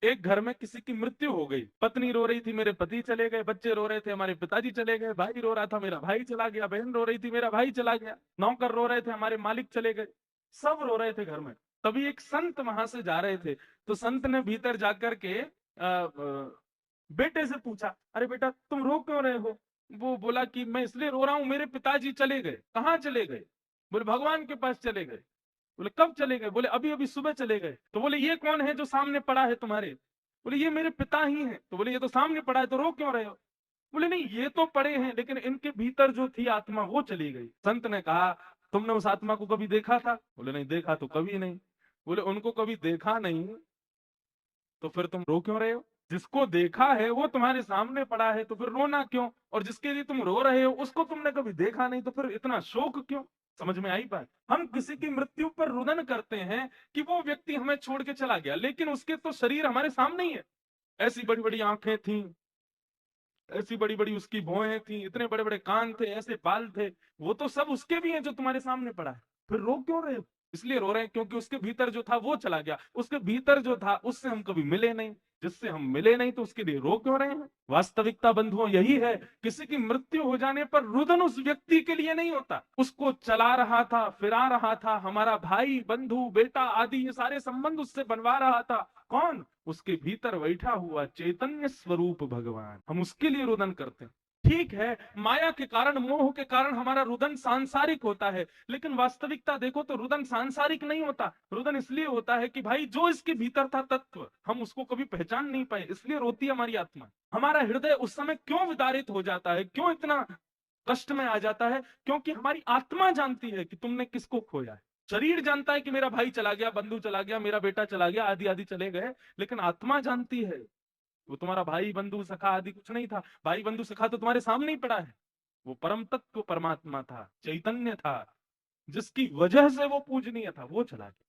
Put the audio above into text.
एक घर में किसी की मृत्यु हो गई, पत्नी रो रही थी मेरे पति चले गए, बच्चे रो रहे थे हमारे पिताजी चले गए, भाई रो रहा था मेरा भाई चला गया, बहन रो रही थी मेरा भाई चला गया, नौकर रो रहे थे हमारे मालिक चले गए, सब रो रहे थे घर में। तभी एक संत वहां से जा रहे थे, तो संत ने भीतर जाकर के बेटे से पूछा, अरे बेटा तुम रो क्यों रहे हो? वो बोला कि मैं इसलिए रो रहा हूं, मेरे पिताजी चले गए। कहाँ चले गए? बोले भगवान के पास चले गए। बोले कब चले गए? बोले अभी अभी सुबह चले गए। तो बोले ये कौन है जो सामने पड़ा है तुम्हारे? बोले ये मेरे पिता ही हैं। तो बोले ये तो सामने पड़ा है, तो रो क्यों रहे हो? बोले नहीं ये तो पड़े हैं, लेकिन इनके भीतर जो थी आत्मा वो चली गई। संत ने कहा तुमने उस आत्मा को कभी देखा था? बोले नहीं देखा तो कभी नहीं। बोले उनको कभी देखा नहीं तो फिर तुम रो क्यों रहे हो? जिसको देखा है वो तुम्हारे सामने पड़ा है, तो फिर रोना क्यों? और जिसके लिए तुम रो रहे हो उसको तुमने कभी देखा नहीं, तो फिर इतना शोक क्यों? समझ में आई बात? हम किसी की मृत्यु पर रुदन करते हैं कि वो व्यक्ति हमें छोड़ के चला गया, लेकिन उसके तो शरीर हमारे सामने ही है। ऐसी बड़ी बड़ी आंखें थी, ऐसी बड़ी बड़ी उसकी भौहें थी, इतने बड़े बड़े कान थे, ऐसे बाल थे, वो तो सब उसके भी हैं जो तुम्हारे सामने पड़ा है। फिर रो क्यों रहे हो? इसलिए रो रहे हैं क्योंकि उसके भीतर जो था वो चला गया, उसके भीतर जो था उससे हम कभी मिले नहीं। जिससे हम मिले नहीं तो उसके लिए रो क्यों रहे हैं? वास्तविकता बंधुओं यही है, किसी की मृत्यु हो जाने पर रुदन उस व्यक्ति के लिए नहीं होता, उसको चला रहा था, फिरा रहा था, हमारा भाई बंधु बेटा आदि ये सारे संबंध उससे बनवा रहा था। कौन? उसके भीतर बैठा हुआ चैतन्य स्वरूप भगवान, हम उसके लिए रुदन करते हैं। ठीक है, माया के कारण मोह के कारण हमारा रुदन सांसारिक होता है, लेकिन वास्तविकता देखो तो रुदन सांसारिक नहीं होता। रुदन इसलिए होता है कि भाई जो इसके भीतर था तत्व हम उसको कभी पहचान नहीं पाए, इसलिए रोती है हमारी आत्मा। हमारा हृदय उस समय क्यों विदारित हो जाता है, क्यों इतना कष्ट में आ जाता है? क्योंकि हमारी आत्मा जानती है कि तुमने किसको खोया है। शरीर जानता है कि मेरा भाई चला गया, बंधु चला गया, मेरा बेटा चला गया, आदि आदि चले गए, लेकिन आत्मा जानती है वो तुम्हारा भाई बंधु सखा आदि कुछ नहीं था। भाई बंधु सखा तो तुम्हारे सामने ही पड़ा है। वो परम तत्व परमात्मा था, चैतन्य था, जिसकी वजह से वो पूजनीय था, वो चला गया।